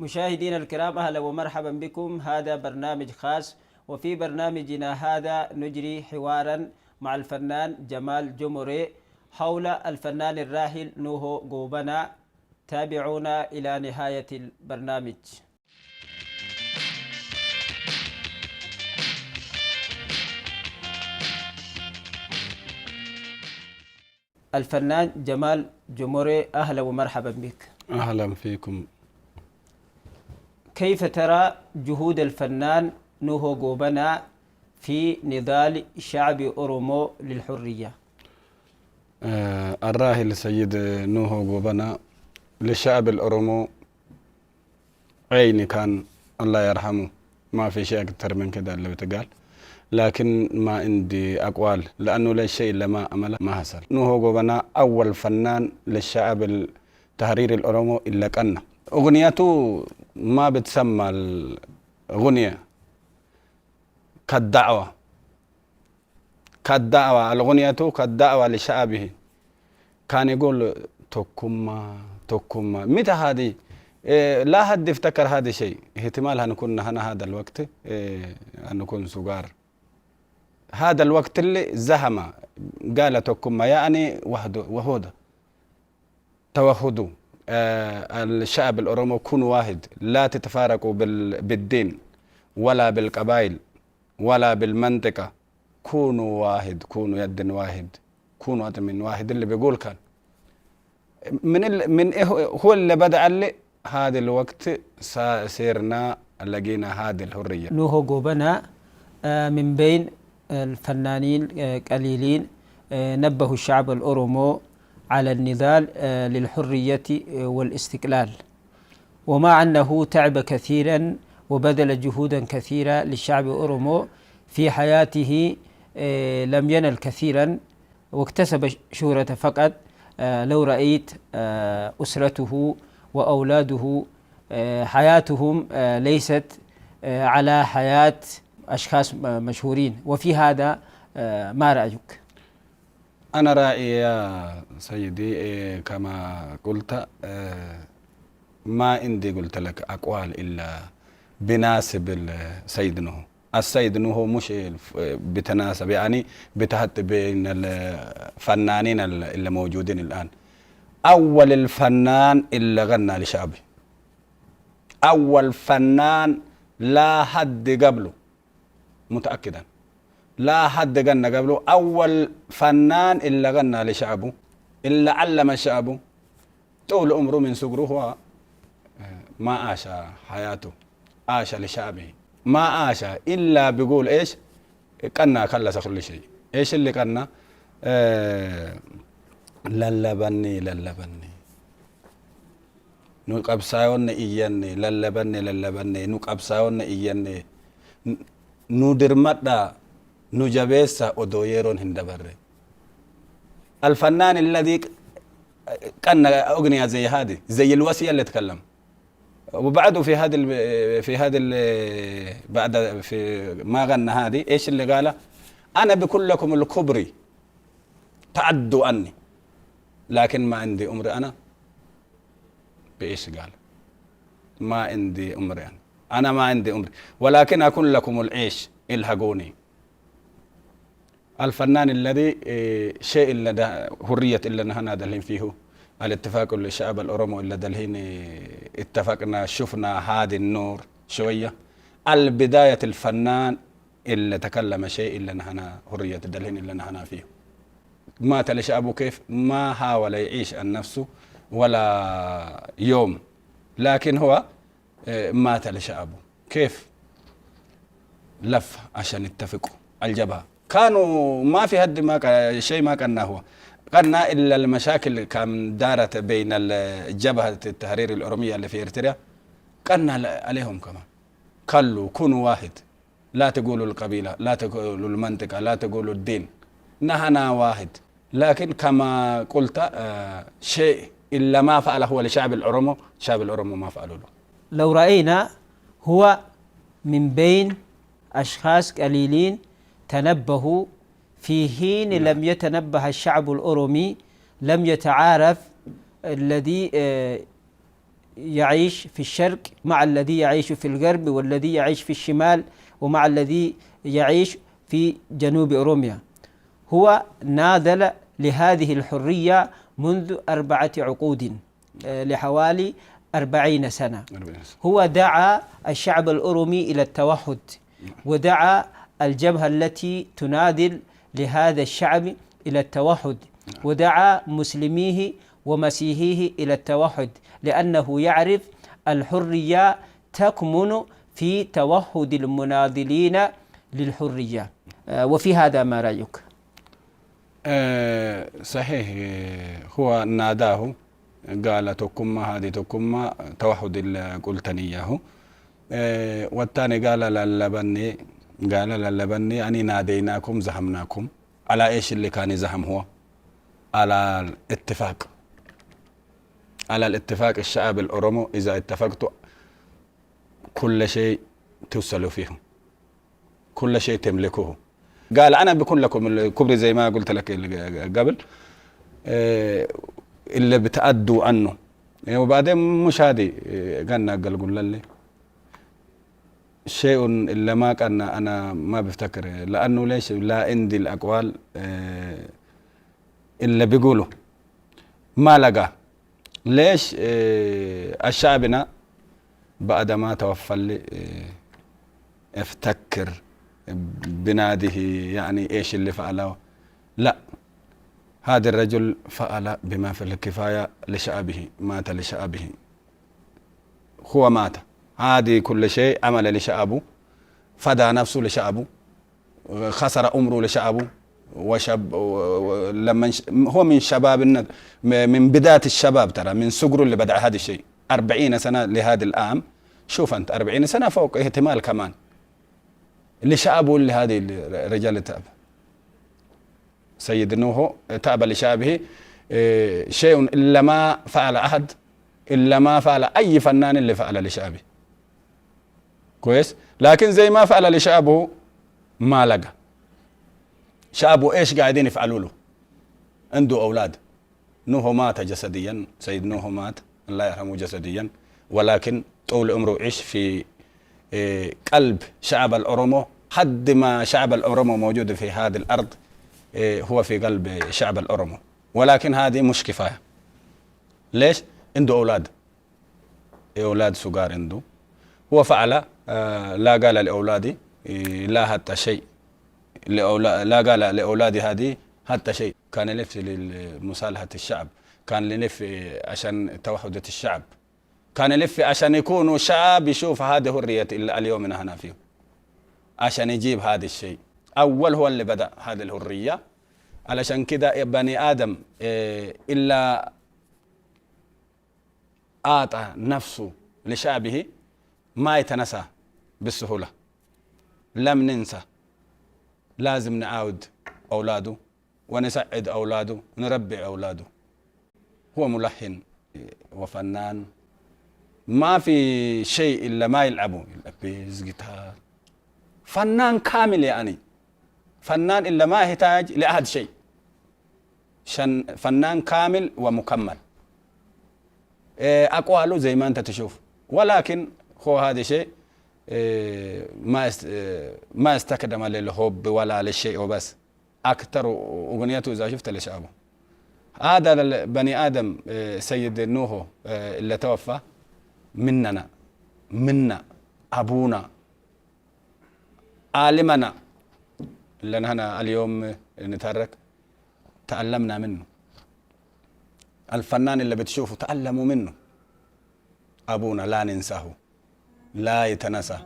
مشاهدينا الكرام، أهلا ومرحبا بكم. هذا برنامج خاص، وفي برنامجنا هذا نجري حوارا مع الفنان جمال جموري حول الفنان الراحل نوهو غوبنا. تابعونا إلى نهاية البرنامج. الفنان جمال جموري، أهلا ومرحبا بك. أهلا فيكم. كيف ترى جهود الفنان نوهو غوبنا في نضال شعب أورومو للحرية؟ الراحل سيد نوهو غوبنا للشعب الأورومو عيني كان، الله يرحمه. ما في شيء أكثر من كده اللي بتقال، لكن ما عندي أقوال لأنه لا شيء إلا ما عمل ما حصل. نوهو غوبنا أول فنان للشعب التحرير الأورومو إلا كان أغنيته ما بتسمى الأغنية كالدعوة الأغنية كالدعوة لشعبه. كان يقول تكما متى هذه؟ لا حد يفتكر هذا الشيء. احتمال هنكون هذا الوقت هنكون صغار. هذا الوقت اللي زهم قال تكما يعني وحده توحدوا. الشعب الأورومو كونوا واحد، لا تتفارقوا بالدين ولا بالقبائل ولا بالمنطقة. كونوا واحد، كونوا يد واحد، كونوا من واحد. اللي بيقول كان من هو اللي بدأ اللي هذا الوقت سيرنا لقينا هذه الحرية. نوهو غوبنا من بين الفنانين قليلين نبهوا الشعب الأورومو على النضال للحرية والاستقلال، ومع أنه تعب كثيرا وبذل جهودا كثيرة للشعب الأورومو في حياته، لم ينل كثيرا واكتسب شهرة فقط. لو رأيت أسرته وأولاده حياتهم ليست على حياة أشخاص مشهورين، وفي هذا ما رأيك؟ أنا رأيي يا سيدي كما قلت، ما عندي قلت لك أقوال إلا بناسب السيد نوح. السيد نوح مش بتناسب يعني بتحط بين الفنانين اللي موجودين الآن. أول الفنان اللي غنى لشعبه، أول فنان لا حد قبله، متأكدا لا حد غنى قبله. أول فنان اللي غنى لشعبه، اللي علم شعبه طول عمره من صغره. هو ما عاش حياته، عاش لشعبه. ما عاش إلا بيقول إيش؟ كنا خلص كل شيء. إيش اللي كنا؟ للبني نقبساون إياني للبني نقبساون إياني ندرمدا نجابيسا أدويرون هندبره. الفنان الذي كان أغنية زي هذه، زي الوصية اللي تكلم. وبعده بعد في ما غنى هذه ايش اللي قاله؟ انا بكل لكم الكبري تعدوا عني، لكن ما عندي عمري. انا بايش قال؟ ما عندي عمري، انا ما عندي عمري، ولكن اكون لكم العيش الحقوني. الفنان الذي شيء اللي حرية اللي نحن دلين فيه الاتفاق للشعب الأورومو اللي دلين اتفقنا شفنا هذا النور شوية. البداية الفنان اللي تكلم شيء اللي نحن حرية دلين اللي نحن فيه. مات لشعبه كيف؟ ما حاول يعيش عن نفسه ولا يوم، لكن هو مات لشعبه. كيف؟ لف عشان يتفقوا الجبهة. كانوا ما في حد ما شيء ما كان هو قلنا إلا المشاكل كان دارت بين الجبهة التحرير الأورومية اللي في إريتريا. قلنا عليهم كمان قالوا كونوا واحد، لا تقولوا القبيلة، لا تقولوا المنطقة، لا تقولوا الدين، نحن واحد. لكن كما قلت شيء إلا ما فعله هو لشعب الأورومو، شعب الأورومو ما فعلوا له. لو رأينا هو من بين أشخاص قليلين تنبهوا في حين لم يتنبه الشعب الأورومي، لم يتعارف الذي يعيش في الشرق مع الذي يعيش في الغرب والذي يعيش في الشمال ومع الذي يعيش في جنوب أوروميا. هو ناضل لهذه الحرية منذ 4 عقود لحوالي 40 سنة. هو دعا الشعب الأورومي إلى التوحد، ودعا الجبهة التي تناضل لهذا الشعب إلى التوحد، ودعا مسلميه ومسيحيه إلى التوحد، لأنه يعرف الحرية تكمن في توحد المناضلين للحرية. وفي هذا ما رأيك؟ صحيح، هو ناداه قال تكما هذه تكما توحد اللي قلت إياه. والثاني قال للبني أني ناديناكم زحمناكم على إيش اللي كان يزحم؟ هو على الاتفاق الشعب الأورومو. إذا اتفقتوا كل شيء توصلوا فيه، كل شيء تملكوه. قال أنا بكون لكم الكبر زي ما قلت لك قبل اللي بتأدوا عنه. وبعدين مش هذه قلنا قال لي شيء اللي ما كان أنا ما بفتكر، لأنه ليش لا عندي الأقوال اللي بيقولوا ما لقى. ليش الشعبنا بعد ما توفى اللي افتكر بناده يعني ايش اللي فعله؟ لا، هذا الرجل فعل بما في الكفاية لشعبه، مات لشعبه، هو مات. هذه كل شيء عمل لشعبه، فدى نفسه لشعبه، خسر عمره لشعبه. وشاب لما هو من شباب، من بداية الشباب، ترى من صغره اللي بدأ هذا الشيء. 40 سنة لهذا العام، شوف أنت 40 سنة فوق احتمال كمان لشعبه، اللي هذه الرجال تعب. سيد نوح تعب لشعبه شيء إلا ما فعل أحد، إلا ما فعل أي فنان اللي فعل لشعبه كويس. لكن زي ما فعل لشعبه ما لقى. شعبه إيش قاعدين يفعلوا له؟ عنده أولاد. نوح مات جسديا، سيد نوح مات الله يرحمه جسديا، ولكن طول عمره عيش في قلب شعب الأورومو. حد ما شعب الأورومو موجود في هذه الأرض هو في قلب شعب الأورومو. ولكن هذه مش كفاية. ليش؟ عنده أولاد صغار عنده. هو فعل لا قال لأولادي لا حتى شيء، لا قال لأولادي هذه حتى شيء. كان يلف لمصالحة الشعب، كان يلف عشان توحدة الشعب، كان يلف عشان يكونوا شعب يشوف هذه حرية اليوم هنا فيه، عشان يجيب هذا الشيء. أول هو اللي بدأ هذه الحرية. علشان كده بني آدم إلا أعطى نفسه لشعبه ما يتنسى بالسهولة. لم ننسى، لازم نعاود أولاده ونسعد أولاده ونربي أولاده. هو ملحن وفنان، ما في شيء إلا ما يلعبه، بيز جيتار، فنان كامل يعني، فنان إلا ما يحتاج لأحد شيء، فنان كامل ومكمل. أقواله زي ما أنت تشوف، ولكن هو هذا شيء ما استخدم للحب ولا للشيء وبس. أكثر أغنيته إذا شفت لشعبه. هذا البني آدم سيد نوح اللي توفى منا أبونا عالمنا اللي نحن اليوم نتحرك تعلمنا منه. الفنان اللي بتشوفه تعلموا منه. أبونا لا ننساه، لا يتنسى.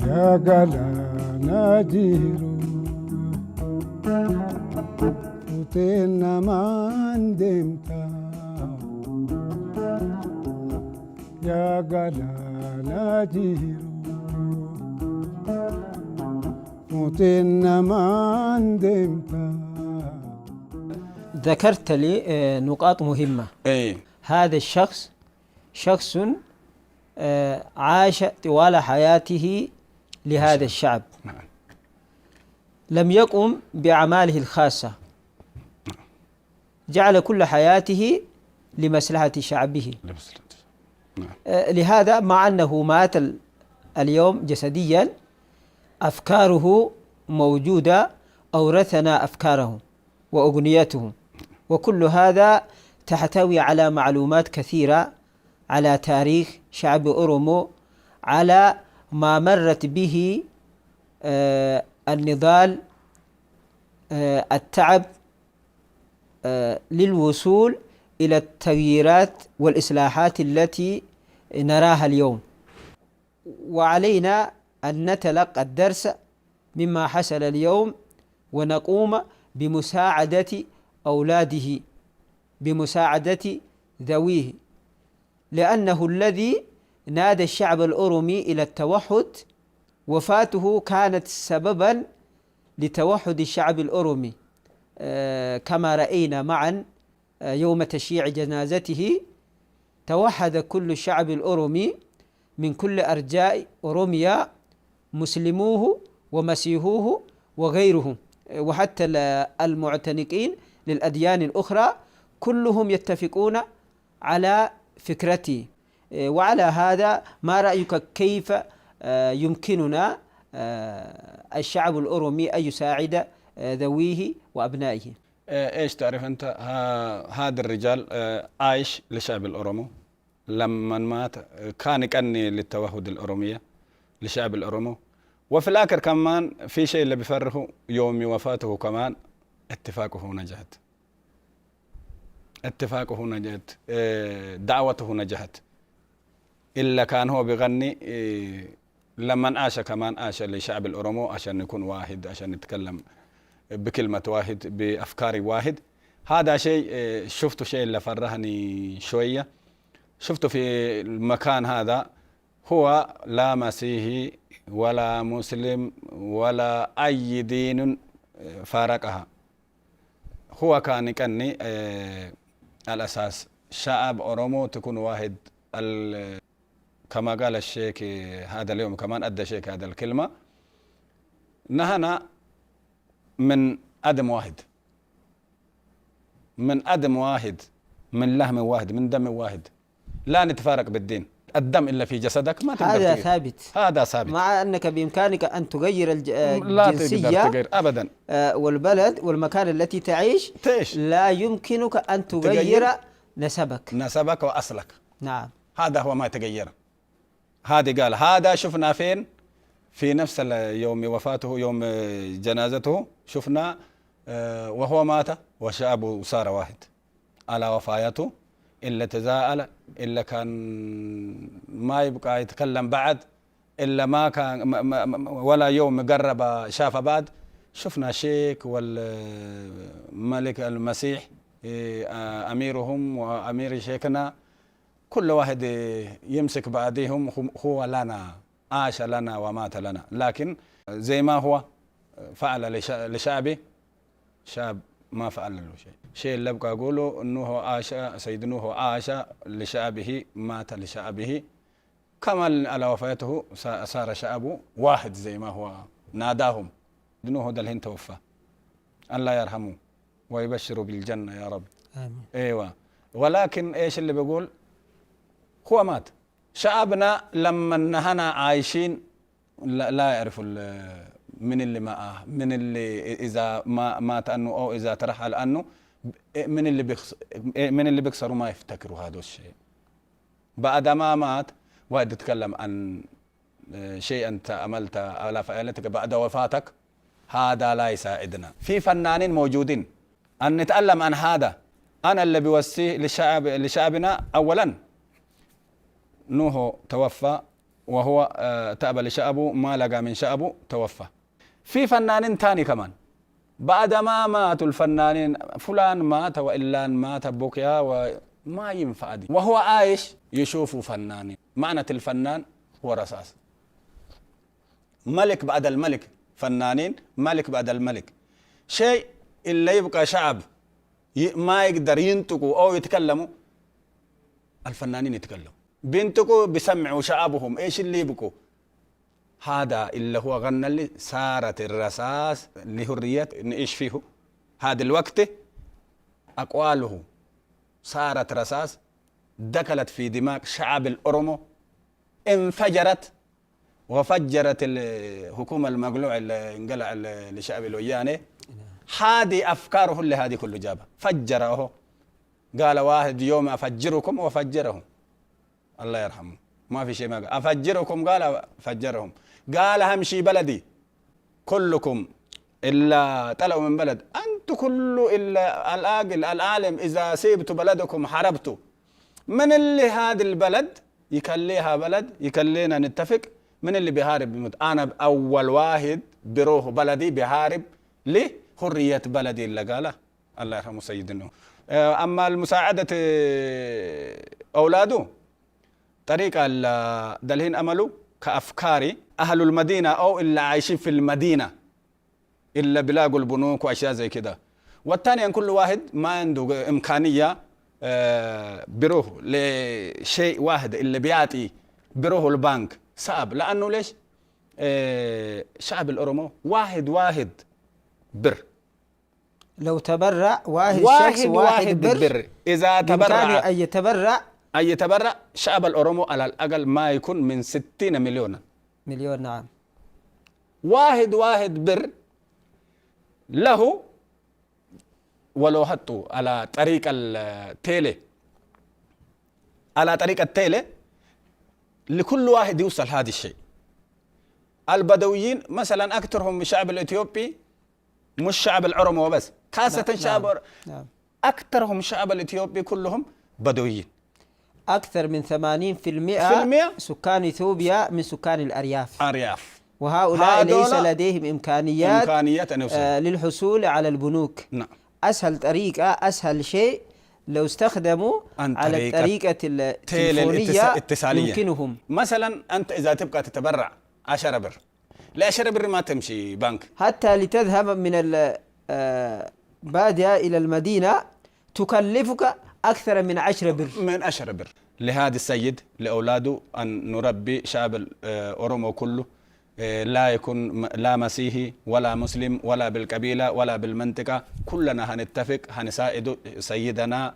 يا قلا ناجيرو وتينا ما ندمتا يا قلانا جيرو موتنا ما عندمتا. ذكرت لي نقاط مهمة. اي هذا الشخص شخص عاش طوال حياته لهذا الشعب، نعم. لم يقم بأعماله الخاصة، جعل كل حياته لمصلحة شعبه. نعم. لهذا مع أنه مات اليوم جسديا أفكاره موجودة، أورثنا أفكاره وأغنيته، وكل هذا تحتوي على معلومات كثيرة على تاريخ شعب أورومو، على ما مرت به النضال، التعب للوصول إلى التغييرات والإصلاحات التي نراها اليوم. وعلينا أن نتلقى الدرس مما حصل اليوم، ونقوم بمساعدة أولاده، بمساعدة ذويه، لأنه الذي نادى الشعب الأورومي إلى التوحد. وفاته كانت سببا لتوحد الشعب الأورومي، كما رأينا معا يوم تشييع جنازته توحد كل الشعب الأورومي من كل أرجاء أوروميا، مسلموه ومسيحوه وغيرهم، وحتى المعتنقين للأديان الأخرى كلهم يتفقون على فكرته. وعلى هذا ما رأيك كيف يمكننا الشعب الأورومي أن يساعد ذويه وأبنائه؟ ايش تعرف انت، هذا الرجال عايش لشعب الأورومو، لما مات كان يكني للتوحد الأورومية لشعب الأورومو. وفي الآخر كمان في شيء اللي بيفرحه يوم وفاته كمان اتفاقه نجحت، اتفاقه نجحت، دعوته نجحت. إلا كان هو بيغني لما عاش كمان عاش لشعب الأورومو عشان يكون واحد، عشان يتكلم بكلمة واحد بأفكار واحد. هذا شيء شفته، شيء اللي فرحني شوية. شفته في المكان هذا، هو لا مسيحي ولا مسلم ولا أي دين فارقها، هو كان يكني الأساس شعب أورومو تكون واحد. كما قال الشيخ هذا اليوم كمان أدى الشيخ هذا الكلمة، نهنا من أدم واحد، من أدم واحد، من لحم واحد، من دم واحد، لا نتفارق بالدين. الدم إلا في جسدك ما تقدر هذا تغير. ثابت، هذا ثابت، مع أنك بإمكانك أن تغير لا الجنسية تقدر تغير أبدا، والبلد والمكان التي تعيش لا يمكنك أن تغير نسبك وأصلك. نعم، هذا هو ما تغير. هذا قال، هذا شفنا فين؟ في نفس يوم وفاته، يوم جنازته، شفنا وهو مات وشعبه صار واحد على وفاته. إلا تزاءل، إلا كان ما يبقى يتكلم بعد، إلا ما كان ولا يوم قرب شاف بعد. شفنا شيخ والملك المسيح أميرهم وأمير شيخنا، كل واحد يمسك بعدهم، هو لنا، عاش لنا ومات لنا. لكن زي ما هو فعل لشعبه، شعب ما فعل له شيء. شيء اللي أبقى أقوله أنه عاش سيدنا، هو عاش لشعبه، مات لشعبه، كما على وفاته صار شعبه واحد زي ما هو ناداهم. دنوه ده الهين توفى، الله يرحمه ويبشره بالجنة يا رب. آمين. ايوه. ولكن ايش اللي بيقول؟ هو مات. شعبنا لما نهنا عايشين لا يعرفوا من اللي معه، من اللي اذا ما مات عنه او اذا ترحل عنه، من اللي بيكسروا ما يفتكروا هذا الشيء. بعد ما مات واحد يتكلم عن شيء انت عملته على فعلتك بعد وفاتك، هذا لا يساعدنا. في فنانين موجودين ان نتعلم عن هذا. انا اللي بيوصيه لشعبنا، اولا نوح توفى وهو تأبى لشعبه، ما لقى من شعبه توفى. في فنانين تاني كمان بعد ما ماتوا الفنانين، فلان مات وإلان مات بكيا ما ينفع دي. وهو عايش يشوفوا فنانين. معنى الفنان هو رصاص. ملك بعد الملك، فنانين ملك بعد الملك. شيء اللي يبقى شعب ما يقدر ينطقوا أو يتكلموا، الفنانين يتكلموا، بينطقوا بيسمعوا شعبهم إيش اللي يبقوا. هذا اللي هو غنى اللي صارت الرصاص لحرية نعيش فيه. هذا الوقت أقواله صارت رصاص دخلت في دماغ شعب الأورمو، انفجرت وفجرت الحكومة المقلوع اللي انقلع لشعب الوياني. هذه أفكاره اللي هذه كله جابها فجره. قال واحد يوم أفجركم وفجرهم، الله يرحمه، ما في شيء ما قال أفجركم، قال فجرهم. قال همشي بلدي كلكم إلا طلعوا من بلد، أنتم كله إلا العاقل العالم إذا سيبتوا بلدكم حربتوا. من اللي هذا البلد يكليها بلد يكلينا نتفق، من اللي بيهارب بموت. أنا أول واحد بروح بلدي بيهارب لحرية بلدي اللي قاله الله يرحمه سيدنا. أما المساعدة أولاده طريقة دلهن أملوا كأفكاري أهل المدينة أو اللي عايشين في المدينة إلا بلاقوا البنوك وأشياء زي كده. والثاني أن كل واحد ما عنده إمكانية بروح لشيء واحد اللي بيعطي بروح البنك صعب. لأنه ليش؟ شعب الأورمو واحد بر. لو تبرع واحد شخص واحد بر. إذا تبرع أن يتبرع شعب الأورمو على الأقل ما يكون من 60 مليون. نعم. واحد بر له، ولو حطوا على طريق التيلي لكل واحد يوصل هذا الشيء. البدويين مثلا أكثرهم الشعب الإثيوبي، مش شعب الأورمو بس، خاصة شعب أكثرهم الشعب الإثيوبي كلهم بدويين. أكثر من 80% سكان إثيوبيا من سكان الأرياف. وهؤلاء ليس لديهم إمكانيات للحصول على البنوك. نعم. أسهل طريقة، أسهل شيء لو استخدموا على الطريقة التليفونية يمكنهم. مثلا أنت إذا تبقى تتبرع 10 بر، لا 10 بر ما تمشي بنك. حتى لتذهب من البادية إلى المدينة تكلفك أكثر من 10 بر. لهذا السيد لأولاده أن نربي شعب الأورمو كله لا يكون لا مسيحي ولا مسلم ولا بالقبيلة ولا بالمنطقة، كلنا هنتفق هنساعد سيدنا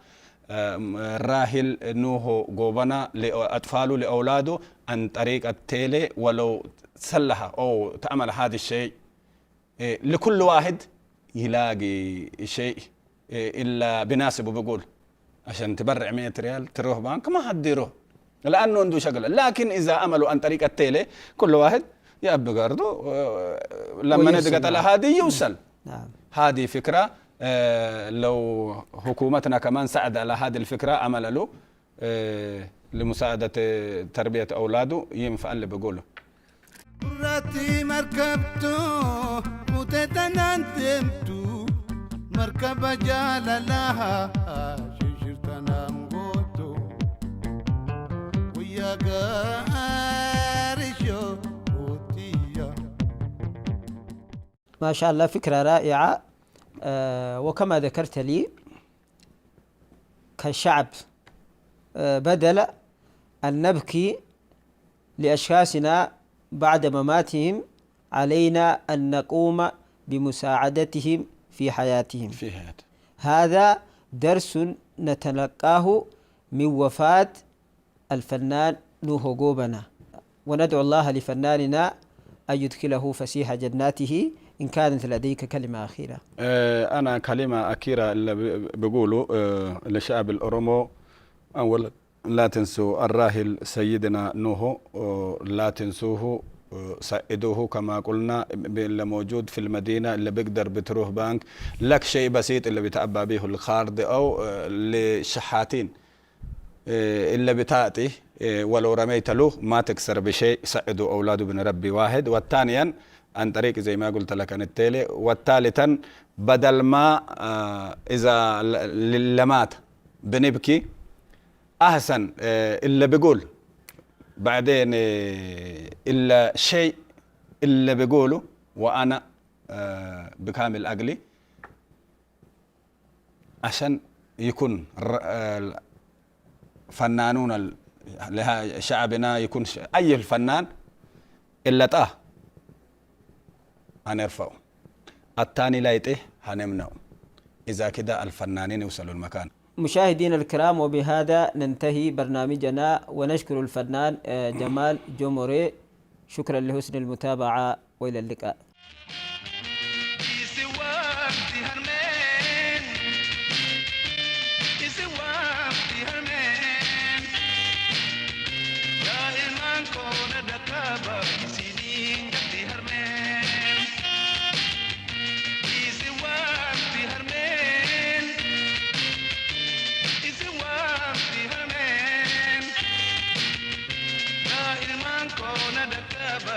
الراحل نوح قوبنا لأطفاله لأولاده عن طريق التيلي. ولو سلها أو تعمل هذا الشيء لكل واحد يلاقي شيء إلا بناسبه. بقول عشان تبرع 100 ريال تروح بنك ما حد يروح لأنه عنده شغلة. لكن إذا عملوا عن طريق التيلي كل واحد يأبي قرضه لما ندقت على هذه يوصل. نعم. هذه فكرة لو حكومتنا كمان ساعد على هذه الفكرة عمل له لمساعدة تربية أولاده ينفع اللي بقوله. راتي مركبتو وتتنانتمتو مركب جال لها شجرتنا مغوتو ويا قارشو وتيا. ما شاء الله فكرة رائعة. وكما ذكرت لي كشعب بدل أن نبكي لأشخاصنا بعد مماتهم علينا أن نقوم بمساعدتهم في حياتهم. هذا درس نتلقاه من وفاة الفنان نوح قوبنا، وندعو الله لفناننا أن يدخله فسيح جناته. إن كانت لديك كلمة أخيرة. أنا كلمة أخيرة اللي بقوله لشعب الأورمو، أولا لا تنسوا الراحل سيدنا نوح، لا تنسوه، ساعدوه كما قلنا اللي موجود في المدينة اللي بيقدر بتروح بنك لك شيء بسيط اللي بتعبى به الخارد أو للشحاتين اللي بتعطي ولو رميت له ما تكسر بشيء. ساعدوا أولاده بنربي واحد. والثانيا عن طريق زي ما قلت لك عن التيلي. والثالثا بدل ما إذا اللي مات بنبكي أحسن إلا بيقول بعدين إلا شيء إلا بيقوله وأنا بكامل عقلي عشان يكون فنانون شعبنا يكون أي الفنان إلا طه هنرفعه الثاني لا يطيه هنمنعه إذا كده الفنانين يوصلوا المكان. مشاهدينا الكرام، وبهذا ننتهي برنامجنا ونشكر الفنان جمال جموري. شكرا لحسن المتابعة وإلى اللقاء. Kona da kaba